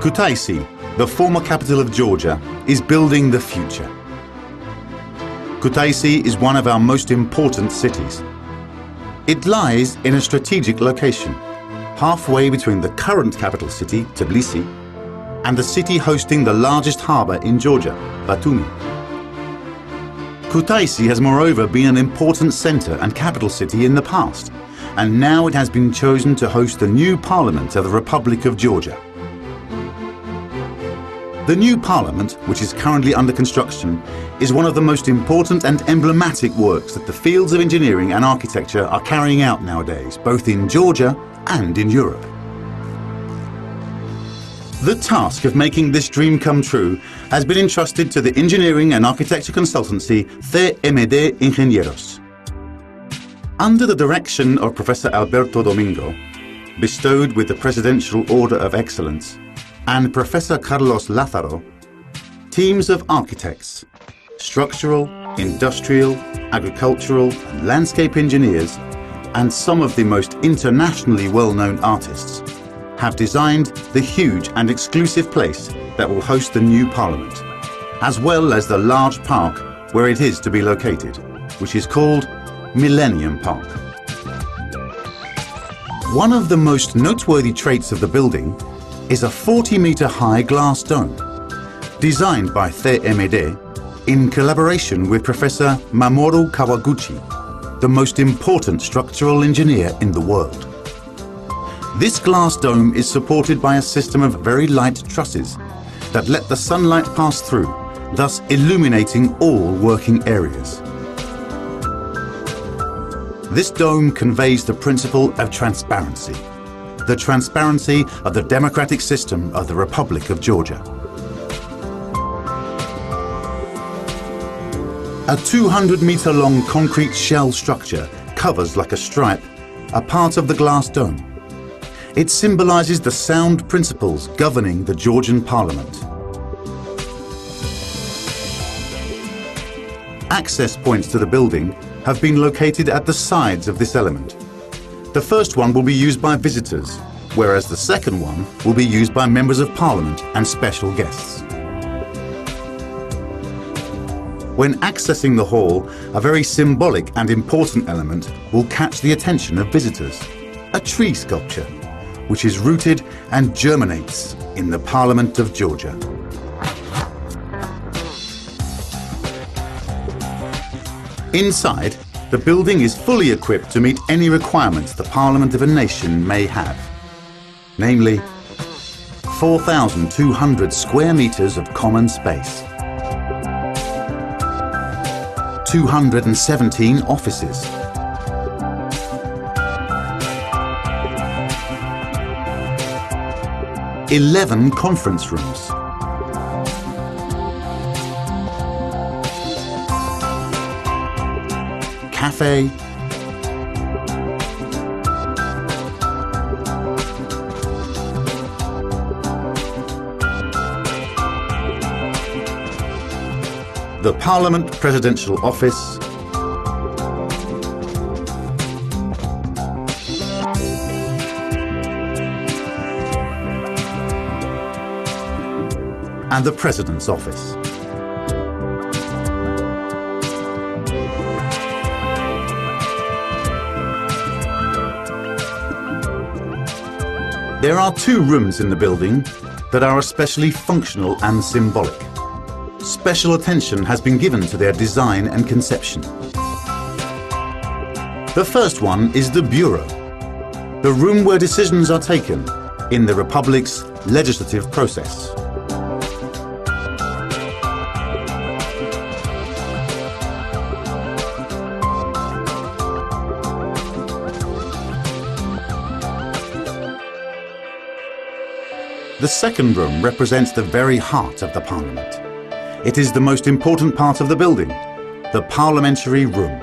Kutaisi, the former capital of Georgia, is building the future. Kutaisi is one of our most important cities. It lies in a strategic location, halfway between the current capital city, Tbilisi, and the city hosting the largest harbour in Georgia, Batumi. Kutaisi has moreover been an important centre and capital city in the past, and now it has been chosen to host the new parliament of the Republic of Georgia. The new parliament, which is currently under construction, is one of the most important and emblematic works that the fields of engineering and architecture are carrying out nowadays, both in Georgia and in Europe. The task of making this dream come true has been entrusted to the engineering and architecture consultancy CMD Ingenieros. Under the direction of Professor Alberto Domingo, bestowed with the Presidential Order of Excellence, and Professor Carlos Lázaro, teams of architects, structural, industrial, agricultural, and landscape engineers, and some of the most internationally well-known artists have designed the huge and exclusive place that will host the new parliament, as well as the large park where it is to be located, which is called Millennium Park. One of the most noteworthy traits of the building is a 40-meter high glass dome, designed by CMD in collaboration with Professor Mamoru Kawaguchi, the most important structural engineer in the world. This glass dome is supported by a system of very light trusses that let the sunlight pass through, thus illuminating all working areas. This dome conveys the principle of transparency, the transparency of the democratic system of the Republic of Georgia. A 200-meter-long concrete shell structure covers like a stripe a part of the glass dome. It symbolizes the sound principles governing the Georgian parliament. Access points to the building have been located at the sides of this element. The first one will be used by visitors, whereas the second one will be used by members of parliament and special guests. When accessing the hall, a very symbolic and important element will catch the attention of visitors: a tree sculpture, which is rooted and germinates in the Parliament of Georgia. Inside, the building is fully equipped to meet any requirements the Parliament of a nation may have, namely 4,200 square meters of common space, 217 offices, 11 conference rooms, cafe, the Parliament Presidential Office, and the President's Office. There are two rooms in the building that are especially functional and symbolic. Special attention has been given to their design and conception. The first one is the Bureau, the room where decisions are taken in the Republic's legislative process. The second room represents the very heart of the Parliament. It is the most important part of the building, the Parliamentary Room.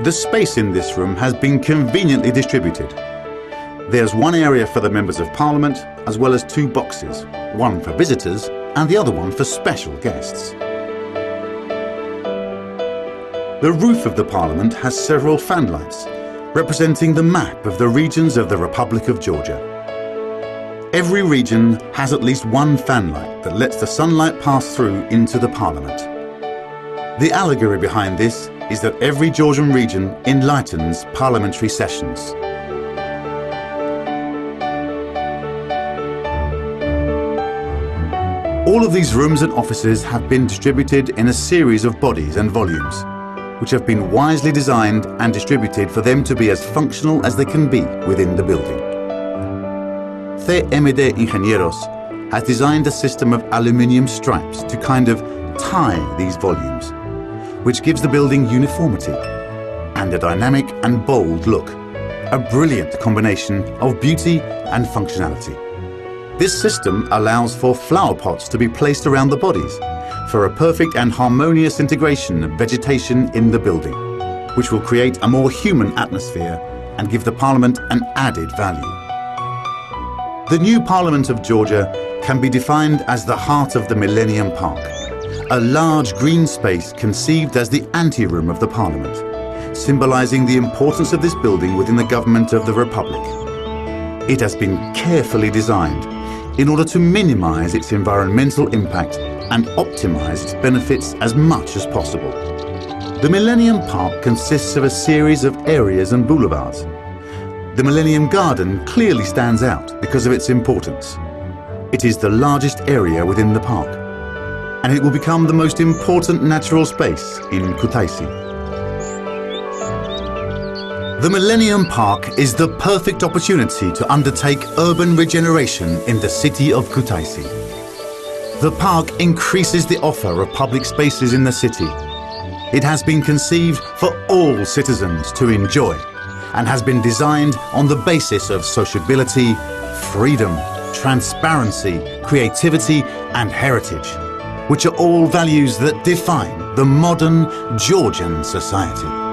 The space in this room has been conveniently distributed. There's one area for the members of Parliament, as well as two boxes, one for visitors and the other one for special guests. The roof of the Parliament has several fanlights, representing the map of the regions of the Republic of Georgia. Every region has at least one fanlight that lets the sunlight pass through into the parliament. The allegory behind this is that every Georgian region enlightens parliamentary sessions. All of these rooms and offices have been distributed in a series of bodies and volumes, which have been wisely designed and distributed for them to be as functional as they can be within the building. TMD Ingenieros has designed a system of aluminium stripes to kind of tie these volumes, which gives the building uniformity and a dynamic and bold look, a brilliant combination of beauty and functionality. This system allows for flower pots to be placed around the bodies for a perfect and harmonious integration of vegetation in the building, which will create a more human atmosphere and give the Parliament an added value. The new Parliament of Georgia can be defined as the heart of the Millennium Park, a large green space conceived as the anteroom of the Parliament, symbolising the importance of this building within the government of the Republic. It has been carefully designed in order to minimise its environmental impact and optimise its benefits as much as possible. The Millennium Park consists of a series of areas and boulevards. The Millennium Garden clearly stands out because of its importance. It is the largest area within the park, and it will become the most important natural space in Kutaisi. The Millennium Park is the perfect opportunity to undertake urban regeneration in the city of Kutaisi. The park increases the offer of public spaces in the city. It has been conceived for all citizens to enjoy and has been designed on the basis of sociability, freedom, transparency, creativity and heritage, which are all values that define the modern Georgian society.